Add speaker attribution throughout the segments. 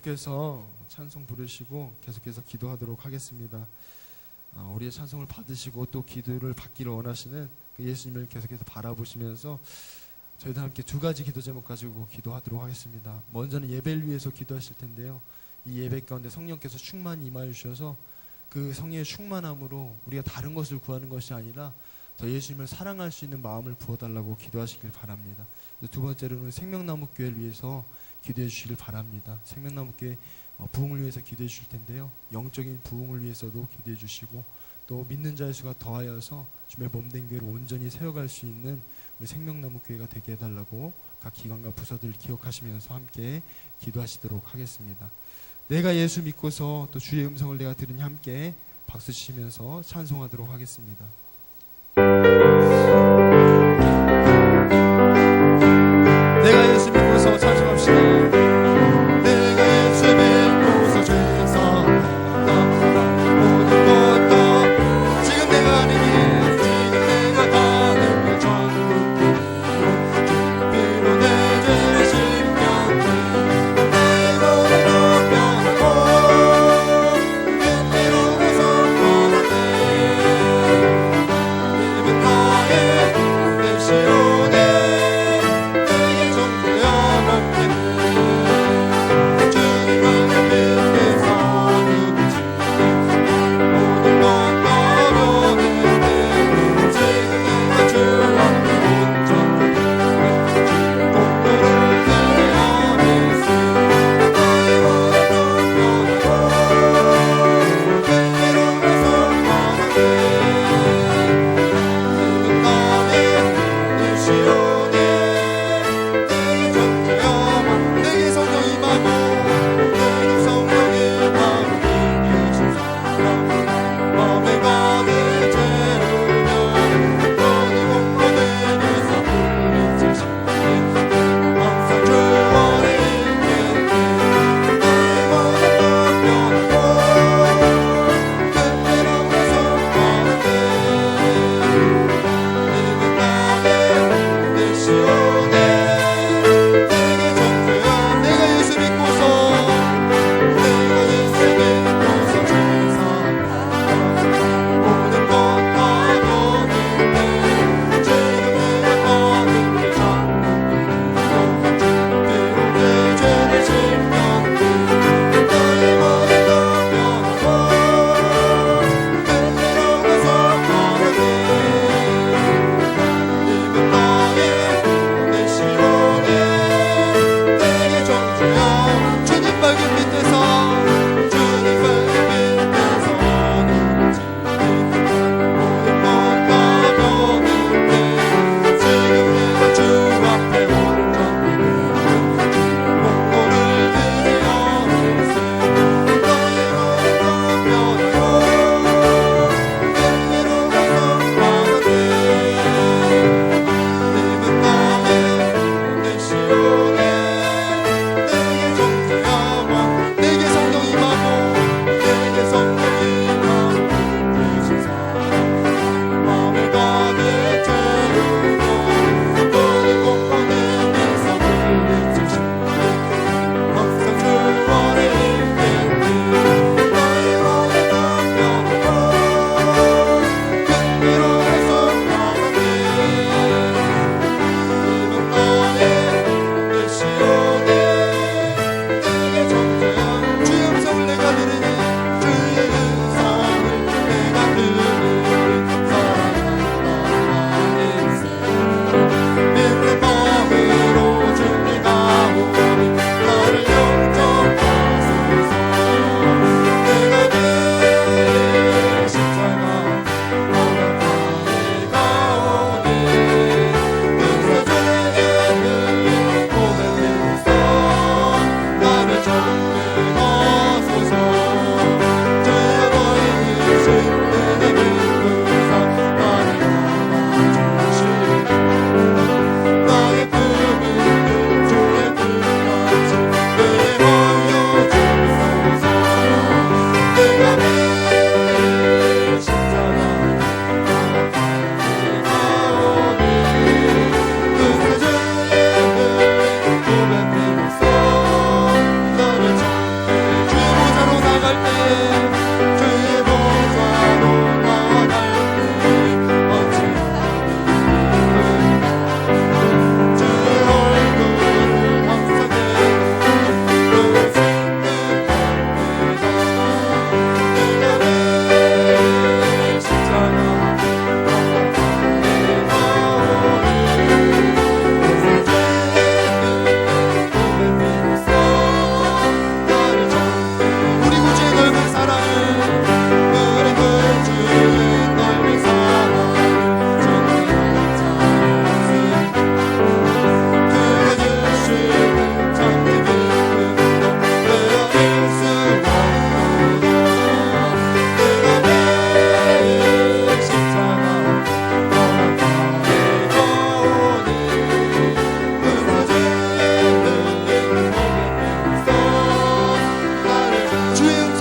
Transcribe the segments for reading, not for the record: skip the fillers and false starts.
Speaker 1: 계속해서 찬송 부르시고 계속해서 기도하도록 하겠습니다. 우리의 찬송을 받으시고 또 기도를 받기를 원하시는 그 예수님을 계속해서 바라보시면서 저희도 함께 두 가지 기도 제목 가지고 기도하도록 하겠습니다. 먼저는 예배를 위해서 기도하실 텐데요. 이 예배 가운데 성령께서 충만히 임하여 주셔서 그 성령의 충만함으로 우리가 다른 것을 구하는 것이 아니라 더 예수님을 사랑할 수 있는 마음을 부어달라고 기도하시길 바랍니다. 두 번째로는 생명나무교회를 위해서 기도해 주시길 바랍니다. 생명나무교회 부흥을 위해서 기도해 주실 텐데요. 영적인 부흥을 위해서도 기도해 주시고 또 믿는 자의 수가 더하여서 주의 몸된 교회를 온전히 세워갈 수 있는 우리 생명나무교회가 되게 해달라고 각 기관과 부서들을 기억하시면서 함께 기도하시도록 하겠습니다. 내가 예수 믿고서 또 주의 음성을 내가 들으니 함께 박수 치시면서 찬송하도록 하겠습니다. 내가 예수 믿고서 찬송합시다. 내가 예수 믿고서 주께서 모든 것도 지금 내가 하는 길 지금 내가 가는 길 전부 주께로 내 죄를 심령해 내 몸을 높여하고 그때로 가서 원하네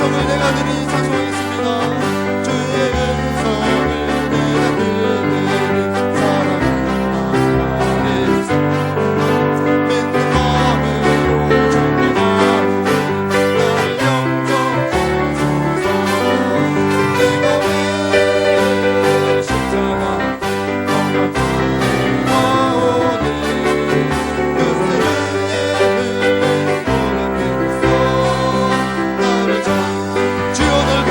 Speaker 1: 음성을 내가 들으니 찬송하겠습니다. 주의 음성을 내가 들으니 사랑한다. 믿는 마음으로 주께 나오니 나를 영접하소서. 내가 왜 십자가 떠나 돌아오니 주여 널 그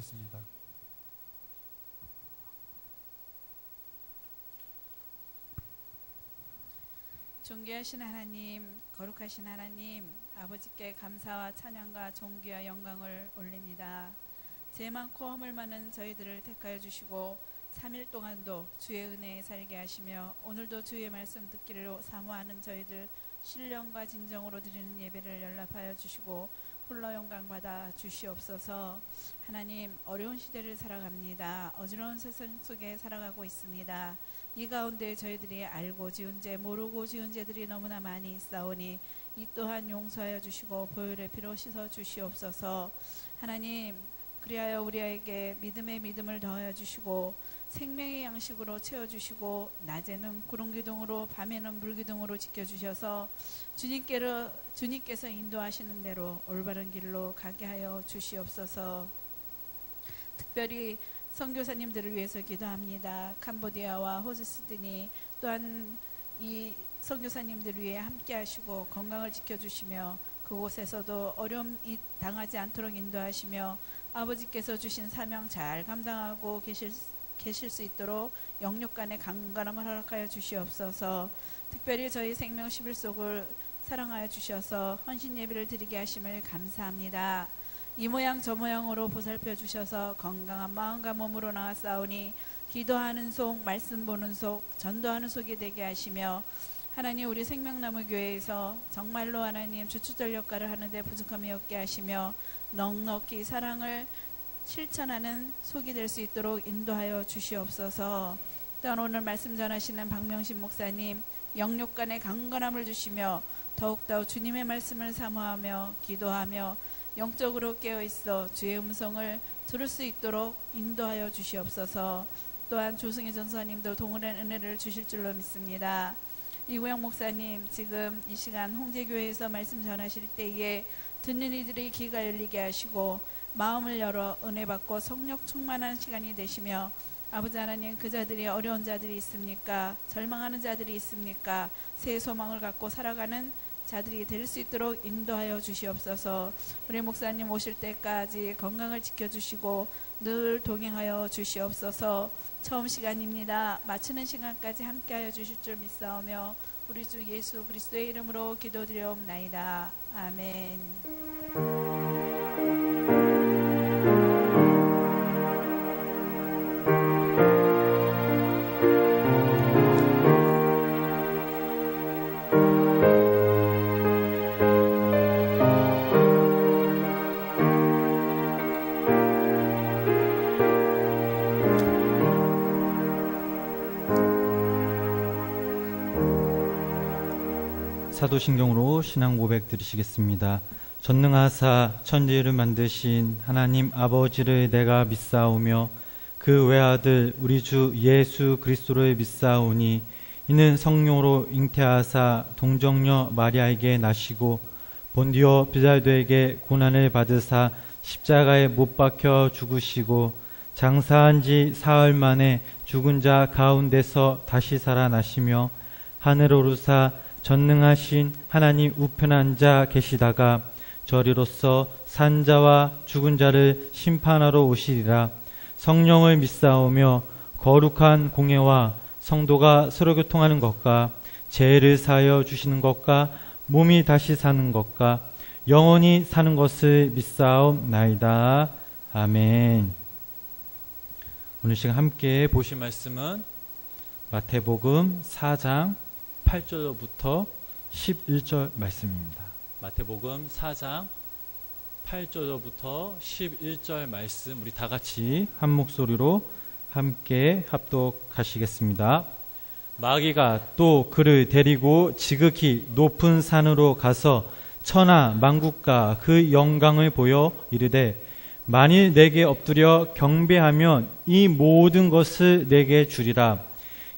Speaker 1: 기도하겠습니다.
Speaker 2: 존귀하신 하나님, 거룩하신 하나님, 아버지께 감사와 찬양과 존귀와 영광을 올립니다. 죄 많고 허물 많은 저희들을 택하여 주시고 3일 동안도 주의 은혜에 살게 하시며 오늘도 주의 말씀 듣기를 사모하는 저희들 신령과 진정으로 드리는 예배를 연락하여 주시고 홀로 영광 받아 주시옵소서. 하나님, 어려운 시대를 살아갑니다. 어지러운 세상 속에 살아가고 있습니다. 이 가운데 저희들이 알고 지은 죄, 모르고 지은 죄들이 너무나 많이 있사오니 이 또한 용서하여 주시고 보혈의 피로 씻어 주시옵소서. 하나님, 그리하여 우리에게 믿음의 믿음을 더하여 주시고 생명의 양식으로 채워주시고 낮에는 구름기둥으로 밤에는 물기둥으로 지켜주셔서 주님께서 인도하시는 대로 올바른 길로 가게 하여 주시옵소서. 특별히 선교사님들을 위해서 기도합니다. 캄보디아와 호주 시드니 또한 이 선교사님들을 위해 함께 하시고 건강을 지켜주시며 그곳에서도 어려움 당하지 않도록 인도하시며 아버지께서 주신 사명 잘 감당하고 계실 수 있도록 영육간의 강건함을 허락하여 주시옵소서. 특별히 저희 생명 11속을 사랑하여 주셔서 헌신 예배를 드리게 하심을 감사합니다. 이 모양 저 모양으로 보살펴 주셔서 건강한 마음과 몸으로 나아싸우니 기도하는 속, 말씀 보는 속, 전도하는 속이 되게 하시며 하나님, 우리 생명나무교회에서 정말로 하나님 주추절 역할을 하는데 부족함이 없게 하시며 넉넉히 사랑을 실천하는 속이 될 수 있도록 인도하여 주시옵소서. 또한 오늘 말씀 전하시는 박명신 목사님 영육간의 강건함을 주시며 더욱더 주님의 말씀을 사모하며 기도하며 영적으로 깨어있어 주의 음성을 들을 수 있도록 인도하여 주시옵소서. 또한 조승희 전사님도 동일한 은혜를 주실 줄로 믿습니다. 이구영 목사님, 지금 이 시간 홍제교회에서 말씀 전하실 때에 듣는 이들의 귀가 열리게 하시고 마음을 열어 은혜 받고 성령 충만한 시간이 되시며 아버지 하나님, 그 자들이 어려운 자들이 있습니까? 절망하는 자들이 있습니까? 새 소망을 갖고 살아가는 자들이 될 수 있도록 인도하여 주시옵소서. 우리 목사님 오실 때까지 건강을 지켜주시고 늘 동행하여 주시옵소서. 처음 시간입니다. 마치는 시간까지 함께하여 주실 줄 믿사오며 우리 주 예수 그리스도의 이름으로 기도드리옵나이다. 아멘.
Speaker 3: 사도신경으로 신앙 고백 드리시겠습니다. 전능하사 천지를 만드신 하나님 아버지를 내가 믿사오며 그 외아들 우리 주 예수 그리스도를 믿사오니 이는 성령으로 잉태하사 동정녀 마리아에게 나시고 본디오 빌라도에게 고난을 받으사 십자가에 못 박혀 죽으시고 장사한 지 사흘 만에 죽은 자 가운데서 다시 살아나시며 하늘 오르사 전능하신 하나님 우편에 앉아 계시다가 저리로서 산자와 죽은 자를 심판하러 오시리라. 성령을 믿사오며 거룩한 공예와 성도가 서로 교통하는 것과 죄를 사하여 주시는 것과 몸이 다시 사는 것과 영원히 사는 것을 믿사옵나이다. 아멘. 오늘 시간 함께 보실 말씀은 마태복음 4장 8절부터 11절 말씀입니다. 마태복음 4장 8절부터 11절 말씀 우리 다 같이 한 목소리로 함께 합독하시겠습니다. 마귀가 또 그를 데리고 지극히 높은 산으로 가서 천하 만국과 그 영광을 보여 이르되 만일 내게 엎드려 경배하면 이 모든 것을 내게 주리라.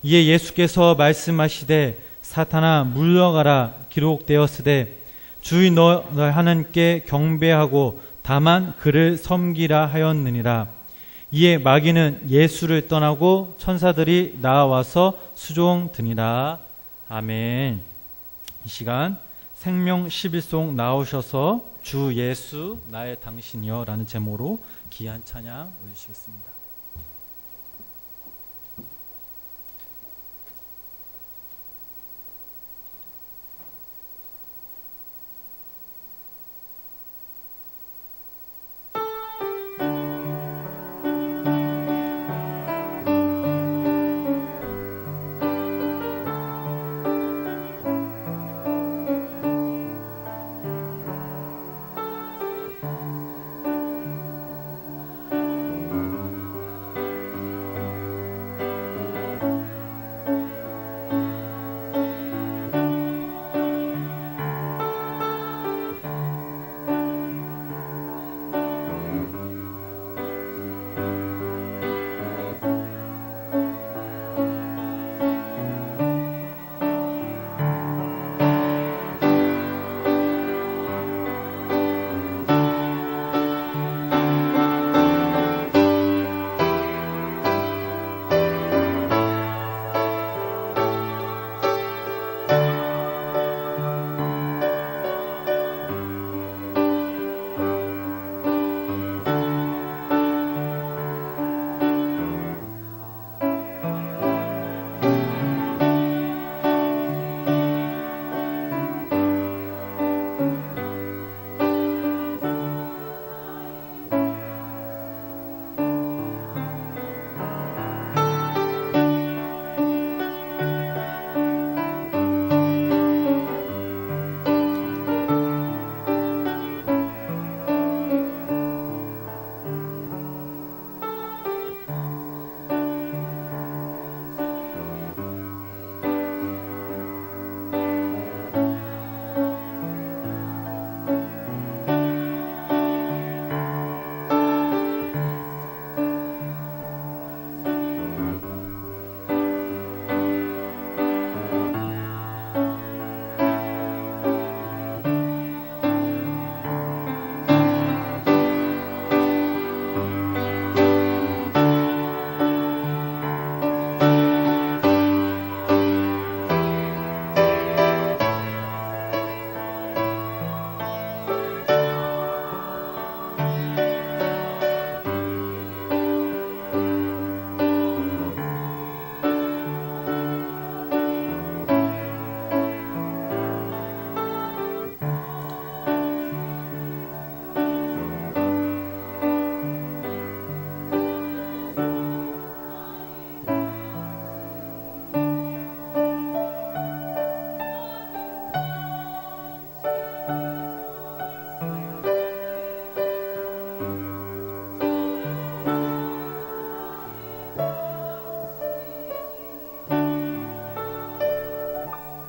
Speaker 3: 이에 예수께서 말씀하시되 사탄아 물러가라. 기록되었으되 주의 너희 하나님께 경배하고 다만 그를 섬기라 하였느니라. 이에 마귀는 예수를 떠나고 천사들이 나와서 수종드니라. 아멘. 이 시간 생명 11송 나오셔서 주 예수 나의 당신이여 라는 제목으로 귀한 찬양 올리시겠습니다.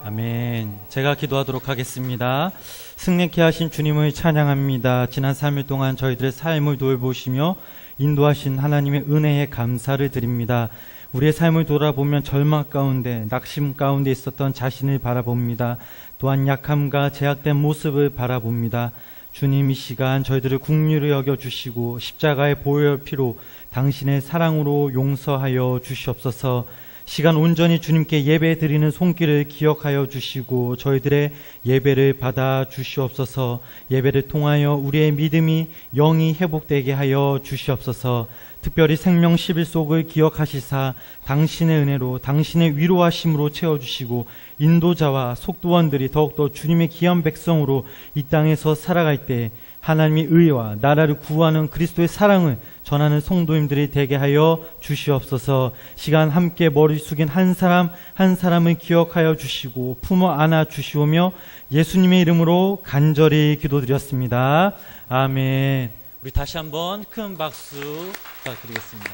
Speaker 3: 아멘. 제가 기도하도록 하겠습니다. 승리케 하신 주님을 찬양합니다. 지난 3일 동안 저희들의 삶을 돌보시며 인도하신 하나님의 은혜에 감사를 드립니다. 우리의 삶을 돌아보면 절망 가운데, 낙심 가운데 있었던 자신을 바라봅니다. 또한 약함과 제약된 모습을 바라봅니다. 주님, 이 시간 저희들을 긍휼히 여겨주시고 십자가의 보혈 피로 당신의 사랑으로 용서하여 주시옵소서. 시간 온전히 주님께 예배 드리는 손길을 기억하여 주시고 저희들의 예배를 받아 주시옵소서. 예배를 통하여 우리의 믿음이 영이 회복되게 하여 주시옵소서. 특별히 생명 11속을 기억하시사 당신의 은혜로 당신의 위로하심으로 채워주시고 인도자와 속도원들이 더욱더 주님의 귀한 백성으로 이 땅에서 살아갈 때 하나님의 의와 나라를 구하는 그리스도의 사랑을 전하는 성도님들이 되게 하여 주시옵소서. 시간 함께 머리 숙인 한 사람 한 사람을 기억하여 주시고 품어 안아 주시오며 예수님의 이름으로 간절히 기도드렸습니다. 아멘. 우리 다시 한번 큰 박수 부탁드리겠습니다.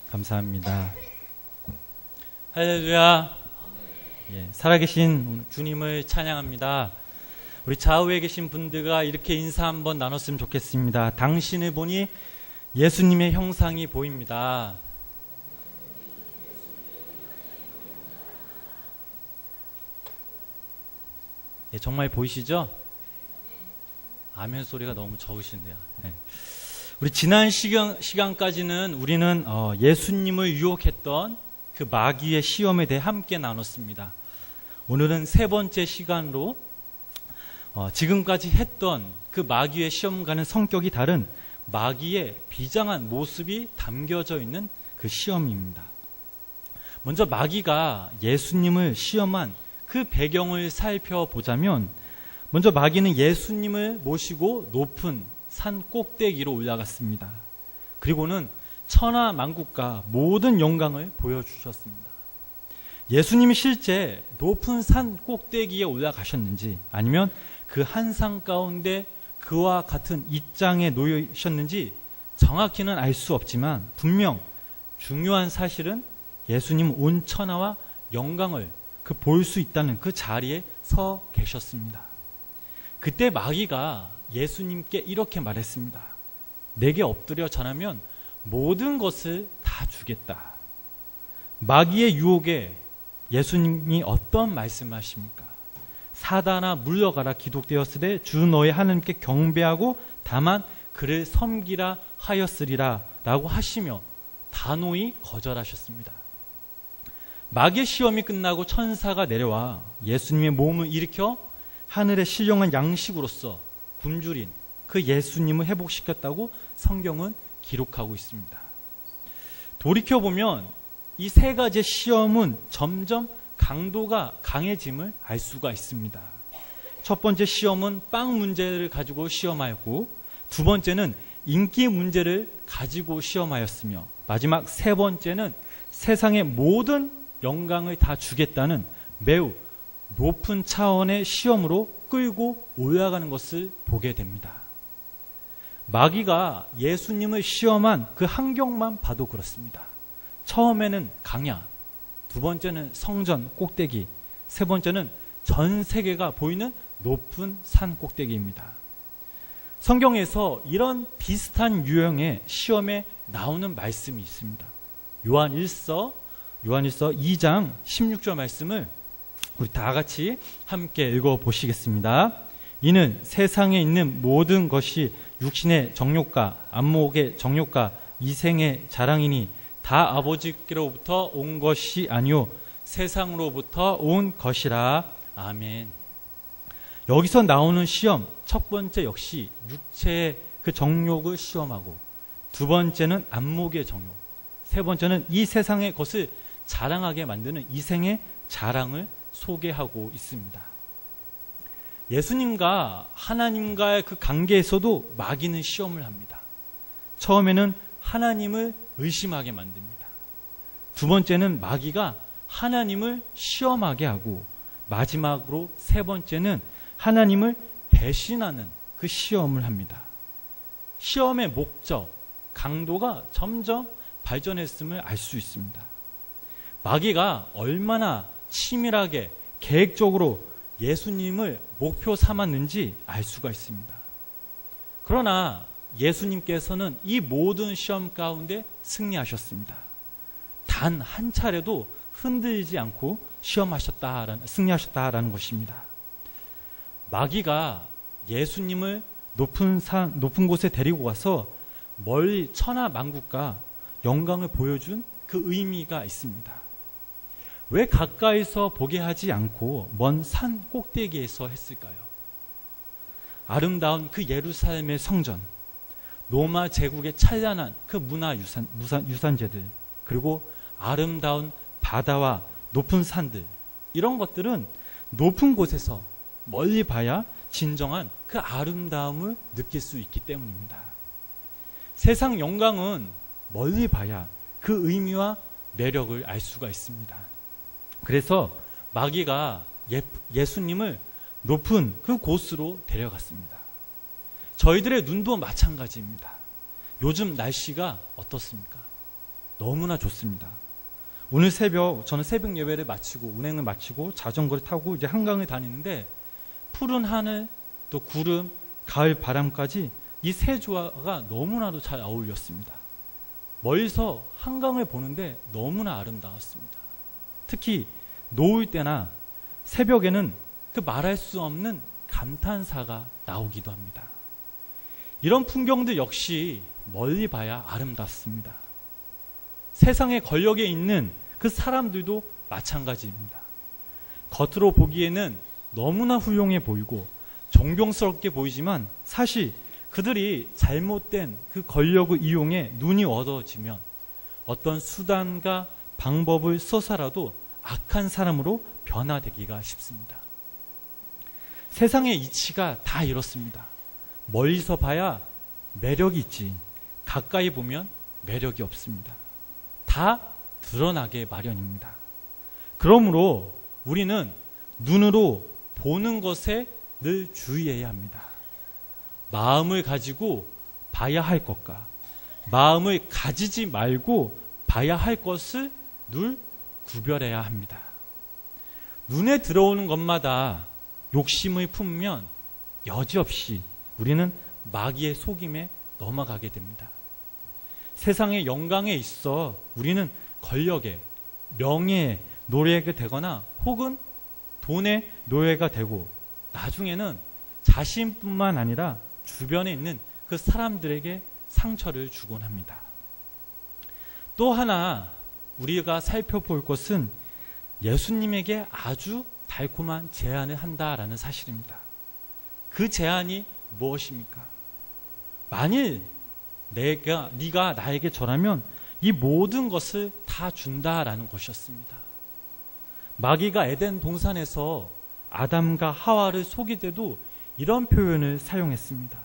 Speaker 3: 감사합니다. 할렐루야. 예, 살아계신 주님을 찬양합니다. 우리 좌우에 계신 분들과 이렇게 인사 한번 나눴으면 좋겠습니다. 당신을 보니 예수님의 형상이 보입니다. 예, 정말 보이시죠? 아멘 소리가 너무 적으신데요. 네. 우리 지난 시간까지는 우리는 예수님을 유혹했던 그 마귀의 시험에 대해 함께 나눴습니다. 오늘은 세 번째 시간으로 지금까지 했던 그 마귀의 시험과는 성격이 다른 마귀의 비장한 모습이 담겨져 있는 그 시험입니다. 먼저 마귀가 예수님을 시험한 그 배경을 살펴보자면, 먼저 마귀는 예수님을 모시고 높은 산 꼭대기로 올라갔습니다. 그리고는 천하만국과 모든 영광을 보여주셨습니다. 예수님이 실제 높은 산 꼭대기에 올라가셨는지, 아니면 그 한상 가운데 그와 같은 입장에 놓이셨는지 정확히는 알 수 없지만, 분명 중요한 사실은 예수님 온 천하와 영광을 볼 수 있다는 그 자리에 서 계셨습니다. 그때 마귀가 예수님께 이렇게 말했습니다. 내게 엎드려 절하면 모든 것을 다 주겠다. 마귀의 유혹에 예수님이 어떤 말씀하십니까? 사단아 물러가라 기록되었으되 주 너의 하나님께 경배하고 다만 그를 섬기라 하였으리라 라고 하시며 단호히 거절하셨습니다. 마귀의 시험이 끝나고 천사가 내려와 예수님의 몸을 일으켜 하늘에 신령한 양식으로서 굶주린 그 예수님을 회복시켰다고 성경은 기록하고 있습니다. 돌이켜보면 이 세 가지의 시험은 점점 강도가 강해짐을 알 수가 있습니다. 첫 번째 시험은 빵 문제를 가지고 시험하였고, 두 번째는 인기 문제를 가지고 시험하였으며, 마지막 세 번째는 세상의 모든 영광을 다 주겠다는 매우 높은 차원의 시험으로 끌고 올라가는 것을 보게 됩니다. 마귀가 예수님을 시험한 그 환경만 봐도 그렇습니다. 처음에는 강야, 두 번째는 성전 꼭대기, 세 번째는 전 세계가 보이는 높은 산 꼭대기입니다. 성경에서 이런 비슷한 유형의 시험에 나오는 말씀이 있습니다. 요한일서 2장 16절 말씀을 우리 다 같이 함께 읽어보시겠습니다. 이는 세상에 있는 모든 것이 육신의 정욕과 안목의 정욕과 이생의 자랑이니 다 아버지께로부터 온 것이 아니요 세상으로부터 온 것이라. 아멘. 여기서 나오는 시험, 첫 번째 역시 육체의 그 정욕을 시험하고, 두 번째는 안목의 정욕, 세 번째는 이 세상의 것을 자랑하게 만드는 이생의 자랑을 소개하고 있습니다. 예수님과 하나님과의 그 관계에서도 마귀는 시험을 합니다. 처음에는 하나님을 의심하게 만듭니다. 두 번째는 마귀가 하나님을 시험하게 하고, 마지막으로 세 번째는 하나님을 배신하는 그 시험을 합니다. 시험의 목적, 강도가 점점 발전했음을 알 수 있습니다. 마귀가 얼마나 치밀하게 계획적으로 예수님을 목표 삼았는지 알 수가 있습니다. 그러나 예수님께서는 이 모든 시험 가운데 승리하셨습니다. 단 한 차례도 흔들리지 않고 승리하셨다라는 것입니다. 마귀가 예수님을 높은 곳에 데리고 가서 멀리 천하만국과 영광을 보여준 그 의미가 있습니다. 왜 가까이서 보게 하지 않고 먼 산 꼭대기에서 했을까요? 아름다운 그 예루살렘의 성전, 로마 제국의 찬란한 그 유산재들, 그리고 아름다운 바다와 높은 산들, 이런 것들은 높은 곳에서 멀리 봐야 진정한 그 아름다움을 느낄 수 있기 때문입니다. 세상 영광은 멀리 봐야 그 의미와 매력을 알 수가 있습니다. 그래서 마귀가 예수님을 높은 그 곳으로 데려갔습니다. 저희들의 눈도 마찬가지입니다. 요즘 날씨가 어떻습니까? 너무나 좋습니다. 오늘 새벽, 저는 새벽 예배를 마치고 운행을 마치고 자전거를 타고 이제 한강을 다니는데, 푸른 하늘, 또 구름, 가을 바람까지 이 세 조화가 너무나도 잘 어울렸습니다. 멀리서 한강을 보는데 너무나 아름다웠습니다. 특히 노을 때나 새벽에는 그 말할 수 없는 감탄사가 나오기도 합니다. 이런 풍경들 역시 멀리 봐야 아름답습니다. 세상의 권력에 있는 그 사람들도 마찬가지입니다. 겉으로 보기에는 너무나 훌륭해 보이고 존경스럽게 보이지만 사실 그들이 잘못된 그 권력을 이용해 눈이 어두워지면 어떤 수단과 방법을 써서라도 악한 사람으로 변화되기가 쉽습니다. 세상의 이치가 다 이렇습니다. 멀리서 봐야 매력이 있지 가까이 보면 매력이 없습니다. 다 드러나게 마련입니다. 그러므로 우리는 눈으로 보는 것에 늘 주의해야 합니다. 마음을 가지고 봐야 할 것과 마음을 가지지 말고 봐야 할 것을 늘 구별해야 합니다. 눈에 들어오는 것마다 욕심을 품으면 여지없이 우리는 마귀의 속임에 넘어가게 됩니다. 세상의 영광에 있어 우리는 권력에, 명예에 노예가 되거나 혹은 돈의 노예가 되고 나중에는 자신뿐만 아니라 주변에 있는 그 사람들에게 상처를 주곤 합니다. 또 하나 우리가 살펴볼 것은 예수님에게 아주 달콤한 제안을 한다라는 사실입니다. 그 제안이 무엇입니까? 만일 네가 나에게 절하면 이 모든 것을 다 준다라는 것이었습니다. 마귀가 에덴 동산에서 아담과 하와를 속이되도 이런 표현을 사용했습니다.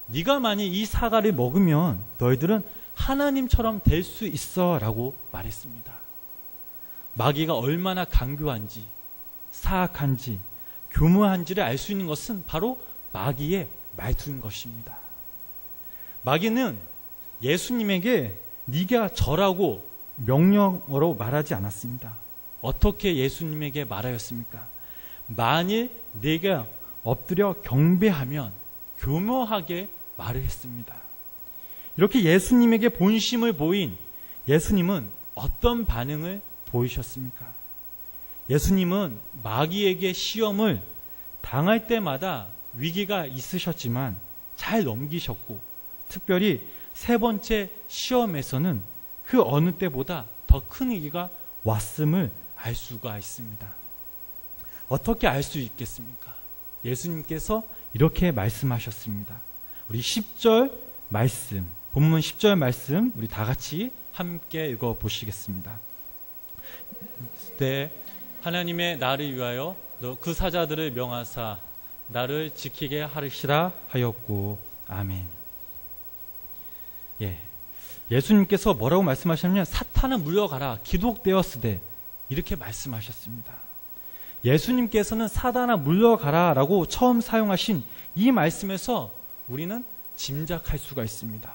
Speaker 3: 네가 만일 이 사과를 먹으면 너희들은 하나님처럼 될 수 있어 라고 말했습니다. 마귀가 얼마나 강교한지 사악한지 교묘한지를 알 수 있는 것은 바로 마귀의 말투인 것입니다. 마귀는 예수님에게 네가 절하고 명령어로 말하지 않았습니다. 어떻게 예수님에게 말하였습니까? 만일 네가 엎드려 경배하면 교묘하게 말을 했습니다. 이렇게 예수님에게 본심을 보인 예수님은 어떤 반응을 보이셨습니까? 예수님은 마귀에게 시험을 당할 때마다 위기가 있으셨지만 잘 넘기셨고 특별히 세 번째 시험에서는 그 어느 때보다 더 큰 위기가 왔음을 알 수가 있습니다. 어떻게 알 수 있겠습니까? 예수님께서 이렇게 말씀하셨습니다. 우리 10절 말씀, 본문 10절 말씀 우리 다 같이 함께 읽어보시겠습니다. 네, 하나님의 나를 위하여 그 사자들을 명하사 나를 지키게 하시라 하였고 아멘. 예수님께서 뭐라고 말씀하셨냐면 사탄은 물러가라 기록되었으되 이렇게 말씀하셨습니다. 예수님께서는 사단아 물러가라 라고 처음 사용하신 이 말씀에서 우리는 짐작할 수가 있습니다.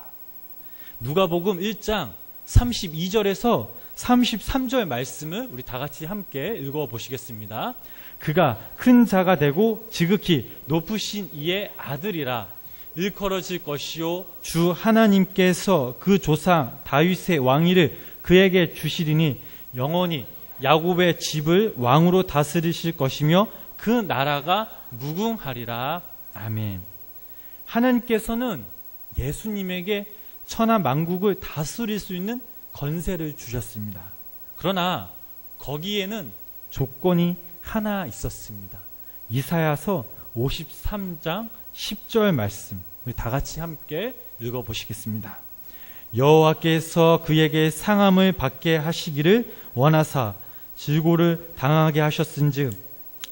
Speaker 3: 누가복음 1장 32절에서 33절 말씀을 우리 다 같이 함께 읽어보시겠습니다. 그가 큰 자가 되고 지극히 높으신 이의 아들이라 일컬어질 것이요 주 하나님께서 그 조상 다윗의 왕위를 그에게 주시리니 영원히 야곱의 집을 왕으로 다스리실 것이며 그 나라가 무궁하리라. 아멘. 하나님께서는 예수님에게 천하 만국을 다스릴 수 있는 권세를 주셨습니다. 그러나 거기에는 조건이 하나 있었습니다. 이사야서 53장 10절 말씀 우리 다 같이 함께 읽어보시겠습니다. 여호와께서 그에게 상함을 받게 하시기를 원하사 질고를 당하게 하셨은즉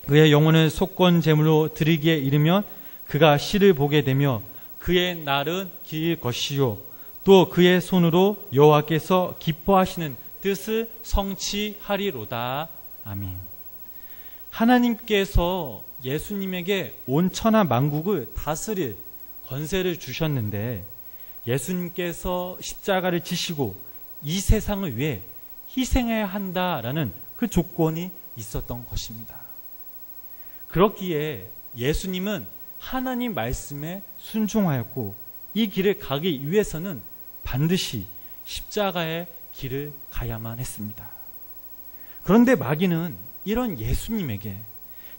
Speaker 3: 그의 영혼을 속건 제물로 드리기에 이르면 그가 시를 보게 되며 그의 날은 길 것이요 또 그의 손으로 여호와께서 기뻐하시는 뜻을 성취하리로다. 아멘. 하나님께서 예수님에게 온 천하 만국을 다스릴 권세를 주셨는데 예수님께서 십자가를 지시고 이 세상을 위해 희생해야 한다라는 그 조건이 있었던 것입니다. 그렇기에 예수님은 하나님 말씀에 순종하였고 이 길을 가기 위해서는 반드시 십자가의 길을 가야만 했습니다. 그런데 마귀는 이런 예수님에게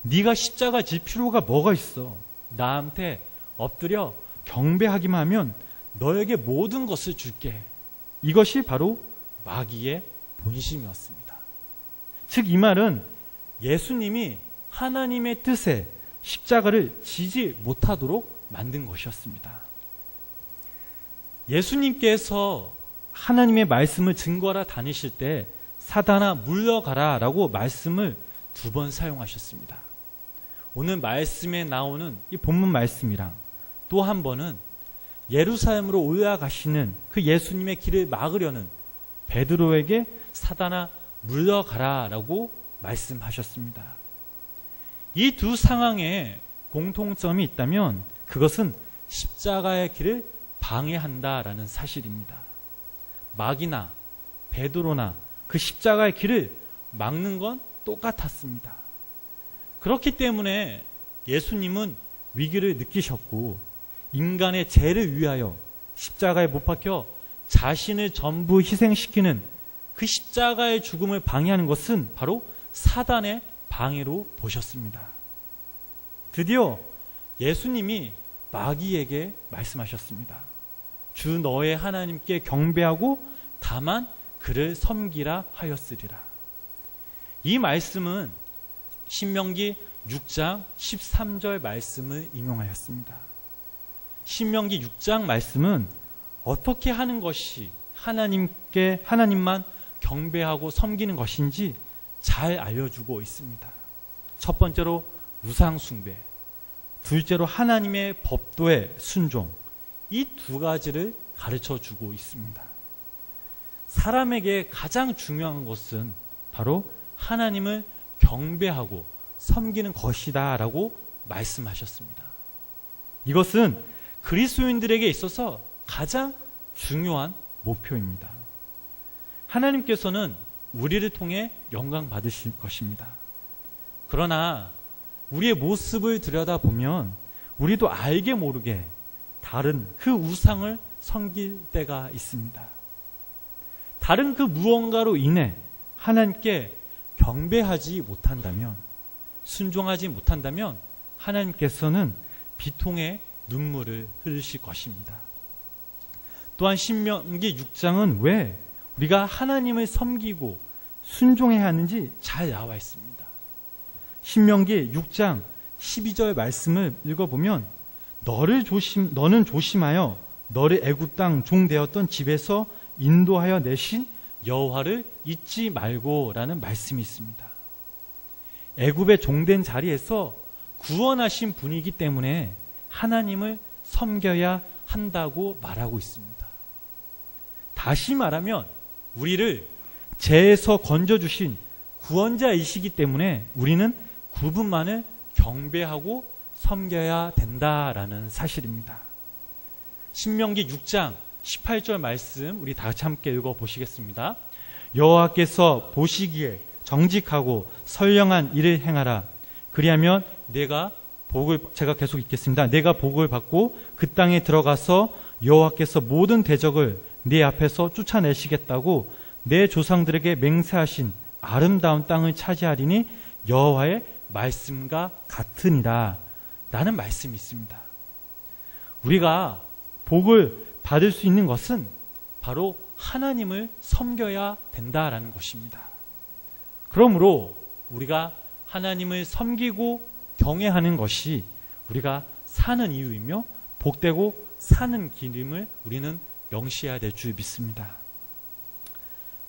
Speaker 3: 네가 십자가 질 필요가 뭐가 있어? 나한테 엎드려 경배하기만 하면 너에게 모든 것을 줄게. 이것이 바로 마귀의 본심이었습니다. 즉 이 말은 예수님이 하나님의 뜻에 십자가를 지지 못하도록 만든 것이었습니다. 예수님께서 하나님의 말씀을 증거하러 다니실 때 사단아 물러가라 라고 말씀을 2번 사용하셨습니다. 오늘 말씀에 나오는 이 본문 말씀이랑 또 한 번은 예루살렘으로 올라가시는 그 예수님의 길을 막으려는 베드로에게 사단아 물러가라 라고 말씀하셨습니다. 이 두 상황에 공통점이 있다면 그것은 십자가의 길을 방해한다라는 사실입니다. 마귀나 베드로나 그 십자가의 길을 막는 건 똑같았습니다. 그렇기 때문에 예수님은 위기를 느끼셨고 인간의 죄를 위하여 십자가에 못 박혀 자신을 전부 희생시키는 그 십자가의 죽음을 방해하는 것은 바로 사단의 방해로 보셨습니다. 드디어 예수님이 마귀에게 말씀하셨습니다. 주 너의 하나님께 경배하고 다만 그를 섬기라 하였으리라. 이 말씀은 신명기 6장 13절 말씀을 인용하였습니다. 신명기 6장 말씀은 어떻게 하는 것이 하나님만 경배하고 섬기는 것인지 잘 알려주고 있습니다. 첫 번째로 우상 숭배, 둘째로 하나님의 법도에 순종, 이 두 가지를 가르쳐 주고 있습니다. 사람에게 가장 중요한 것은 바로 하나님을 경배하고 섬기는 것이다 라고 말씀하셨습니다. 이것은 그리스도인들에게 있어서 가장 중요한 목표입니다. 하나님께서는 우리를 통해 영광 받으실 것입니다. 그러나 우리의 모습을 들여다보면 우리도 알게 모르게 다른 그 우상을 섬길 때가 있습니다. 다른 그 무언가로 인해 하나님께 경배하지 못한다면, 순종하지 못한다면 하나님께서는 비통의 눈물을 흘리실 것입니다. 또한 신명기 6장은 왜 우리가 하나님을 섬기고 순종해야 하는지 잘 나와 있습니다. 신명기 6장 12절 말씀을 읽어보면 너는 조심하여 너를 애굽 땅 종 되었던 집에서 인도하여 내신 여호와를 잊지 말고라는 말씀이 있습니다. 애굽의 종된 자리에서 구원하신 분이기 때문에 하나님을 섬겨야 한다고 말하고 있습니다. 다시 말하면 우리를 죄에서 건져주신 구원자이시기 때문에 우리는 그분만을 경배하고 섬겨야 된다라는 사실입니다. 신명기 6장 18절 말씀 우리 다 같이 함께 읽어보시겠습니다. 여호와께서 보시기에 정직하고 선량한 일을 행하라. 그리하면 제가 계속 읽겠습니다. 내가 복을 받고 그 땅에 들어가서 여호와께서 모든 대적을 네 앞에서 쫓아내시겠다고 내 조상들에게 맹세하신 아름다운 땅을 차지하리니 여호와의 말씀과 같으니라 라는 말씀이 있습니다. 우리가 복을 받을 수 있는 것은 바로 하나님을 섬겨야 된다라는 것입니다. 그러므로 우리가 하나님을 섬기고 경외하는 것이 우리가 사는 이유이며 복되고 사는 길임을 우리는 명시해야 될 줄 믿습니다.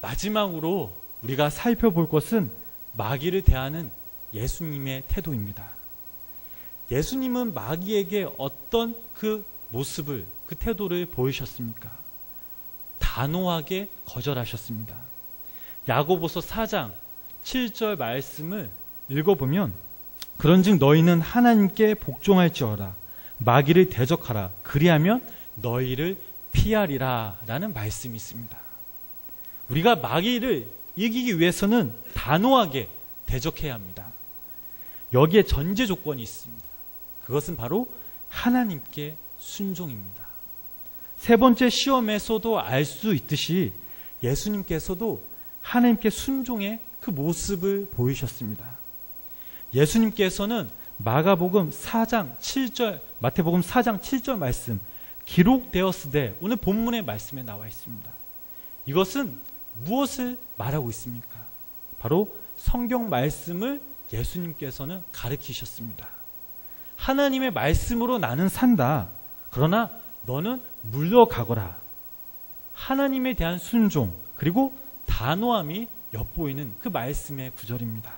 Speaker 3: 마지막으로 우리가 살펴볼 것은 마귀를 대하는 예수님의 태도입니다. 예수님은 마귀에게 어떤 그 모습을, 그 태도를 보이셨습니까? 단호하게 거절하셨습니다. 야고보서 4장 7절 말씀을 읽어보면 그런즉 너희는 하나님께 복종할지어다 마귀를 대적하라 그리하면 너희를 피하리라 라는 말씀이 있습니다. 우리가 마귀를 이기기 위해서는 단호하게 대적해야 합니다. 여기에 전제 조건이 있습니다. 그것은 바로 하나님께 순종입니다. 세 번째 시험에서도 알 수 있듯이 예수님께서도 하나님께 순종의 그 모습을 보이셨습니다. 예수님께서는 마태복음 4장 7절 말씀 기록되었으되 오늘 본문의 말씀에 나와 있습니다. 이것은 무엇을 말하고 있습니까? 바로 성경 말씀을 예수님께서는 가르치셨습니다. 하나님의 말씀으로 나는 산다. 그러나 너는 물러가거라. 하나님에 대한 순종 그리고 단호함이 엿보이는 그 말씀의 구절입니다.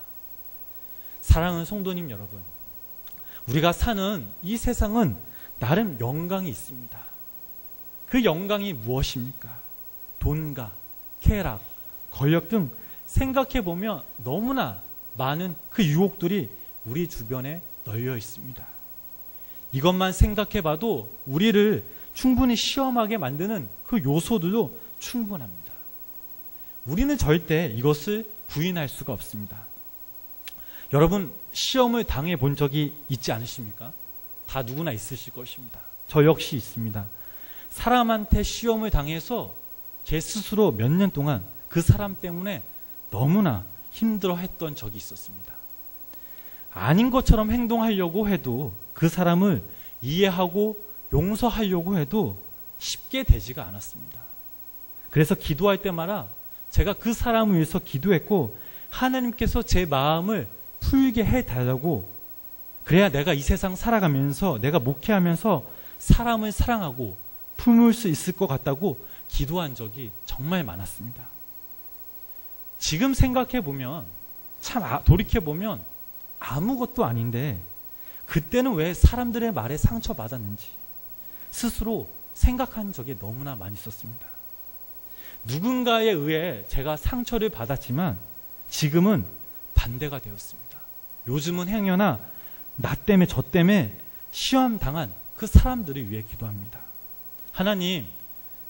Speaker 3: 사랑하는 성도님 여러분, 우리가 사는 이 세상은 나름 영광이 있습니다. 그 영광이 무엇입니까? 돈과 쾌락, 권력 등 생각해보면 너무나 많은 그 유혹들이 우리 주변에 널려 있습니다. 이것만 생각해봐도 우리를 충분히 시험하게 만드는 그 요소들도 충분합니다. 우리는 절대 이것을 부인할 수가 없습니다. 여러분, 시험을 당해 본 적이 있지 않으십니까? 다 누구나 있으실 것입니다. 저 역시 있습니다. 사람한테 시험을 당해서 제 스스로 몇 년 동안 그 사람 때문에 너무나 힘들어했던 적이 있었습니다. 아닌 것처럼 행동하려고 해도 그 사람을 이해하고 용서하려고 해도 쉽게 되지가 않았습니다. 그래서 기도할 때마다 제가 그 사람을 위해서 기도했고 하나님께서 제 마음을 풀게 해달라고, 그래야 내가 이 세상 살아가면서 내가 목회하면서 사람을 사랑하고 품을 수 있을 것 같다고 기도한 적이 정말 많았습니다. 지금 생각해보면, 돌이켜보면 아무것도 아닌데 그때는 왜 사람들의 말에 상처받았는지 스스로 생각한 적이 너무나 많이 있었습니다. 누군가에 의해 제가 상처를 받았지만 지금은 반대가 되었습니다. 요즘은 행여나 나 때문에 저 때문에 시험 당한 그 사람들을 위해 기도합니다. 하나님,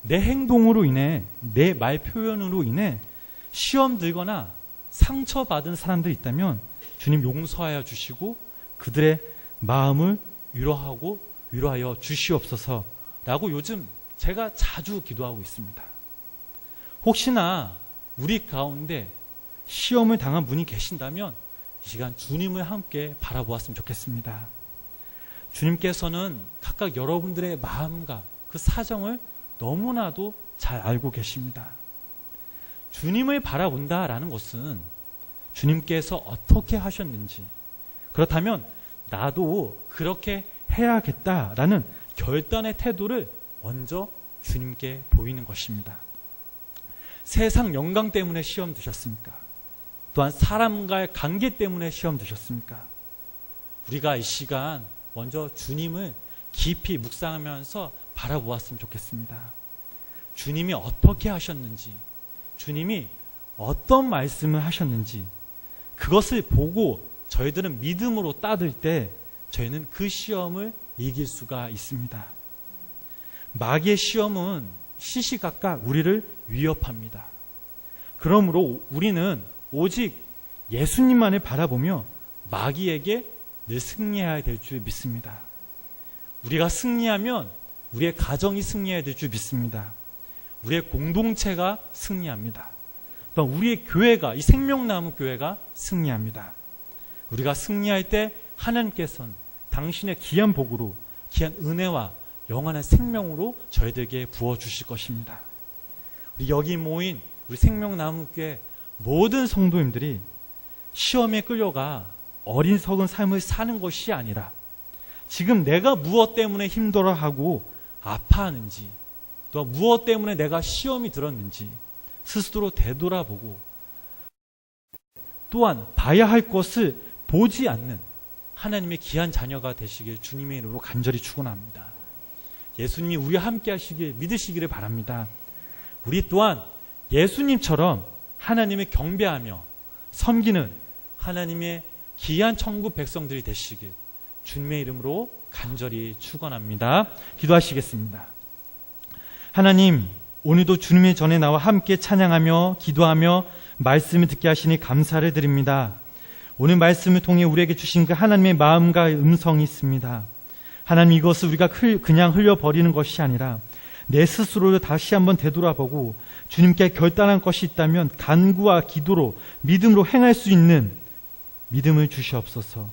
Speaker 3: 내 행동으로 인해, 내 말 표현으로 인해 시험 들거나 상처받은 사람들이 있다면 주님 용서하여 주시고 그들의 마음을 위로하여 주시옵소서라고 요즘 제가 자주 기도하고 있습니다. 혹시나 우리 가운데 시험을 당한 분이 계신다면 이 시간 주님을 함께 바라보았으면 좋겠습니다. 주님께서는 각각 여러분들의 마음과 그 사정을 너무나도 잘 알고 계십니다. 주님을 바라본다라는 것은 주님께서 어떻게 하셨는지, 그렇다면 나도 그렇게 해야겠다라는 결단의 태도를 먼저 주님께 보이는 것입니다. 세상 영광 때문에 시험 드셨습니까? 또한 사람과의 관계 때문에 시험 드셨습니까? 우리가 이 시간 먼저 주님을 깊이 묵상하면서 바라보았으면 좋겠습니다. 주님이 어떻게 하셨는지, 주님이 어떤 말씀을 하셨는지, 그것을 보고 저희들은 믿음으로 따들 때 저희는 그 시험을 이길 수가 있습니다. 마귀의 시험은 시시각각 우리를 위협합니다. 그러므로 우리는 오직 예수님만을 바라보며 마귀에게 늘 승리해야 될 줄 믿습니다. 우리가 승리하면 우리의 가정이 승리해야 될 줄 믿습니다. 우리의 공동체가 승리합니다. 또 우리의 교회가, 이 생명나무 교회가 승리합니다. 우리가 승리할 때 하나님께서는 당신의 귀한 복으로, 귀한 은혜와 영원한 생명으로 저희들에게 부어주실 것입니다. 우리 여기 모인 우리 생명나무교회 모든 성도님들이 시험에 끌려가 어리석은 삶을 사는 것이 아니라 지금 내가 무엇 때문에 힘들어하고 아파하는지, 또 무엇 때문에 내가 시험이 들었는지 스스로 되돌아보고 또한 봐야 할 것을 보지 않는 하나님의 귀한 자녀가 되시길 주님의 이름으로 간절히 축원합니다. 예수님이 우리와 함께 하시길 믿으시기를 바랍니다. 우리 또한 예수님처럼 하나님을 경배하며 섬기는 하나님의 귀한 천국 백성들이 되시길 주님의 이름으로 간절히 축원합니다. 기도하시겠습니다. 하나님, 오늘도 주님의 전에 나와 함께 찬양하며 기도하며 말씀을 듣게 하시니 감사를 드립니다. 오늘 말씀을 통해 우리에게 주신 그 하나님의 마음과 음성이 있습니다. 하나님, 이것을 우리가 그냥 흘려버리는 것이 아니라 내 스스로를 다시 한번 되돌아보고 주님께 결단한 것이 있다면 간구와 기도로 믿음으로 행할 수 있는 믿음을 주시옵소서.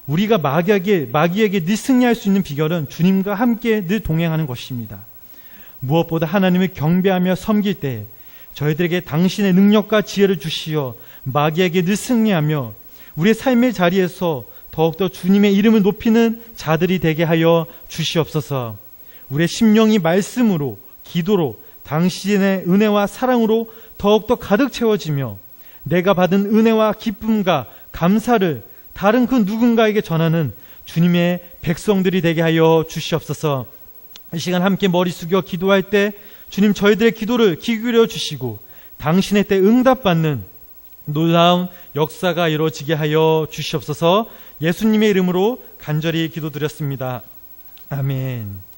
Speaker 3: 우리가 마귀에게 늘 승리할 수 있는 비결은 주님과 함께 늘 동행하는 것입니다. 무엇보다 하나님을 경배하며 섬길 때 저희들에게 당신의 능력과 지혜를 주시어 마귀에게 늘 승리하며 우리의 삶의 자리에서 더욱더 주님의 이름을 높이는 자들이 되게 하여 주시옵소서. 우리의 심령이 말씀으로, 기도로, 당신의 은혜와 사랑으로 더욱더 가득 채워지며 내가 받은 은혜와 기쁨과 감사를 다른 그 누군가에게 전하는 주님의 백성들이 되게 하여 주시옵소서. 이 시간 함께 머리 숙여 기도할 때 주님 저희들의 기도를 귀 기울여 주시고 당신의 때 응답받는 놀라운 역사가 이루어지게 하여 주시옵소서. 예수님의 이름으로 간절히 기도드렸습니다. 아멘.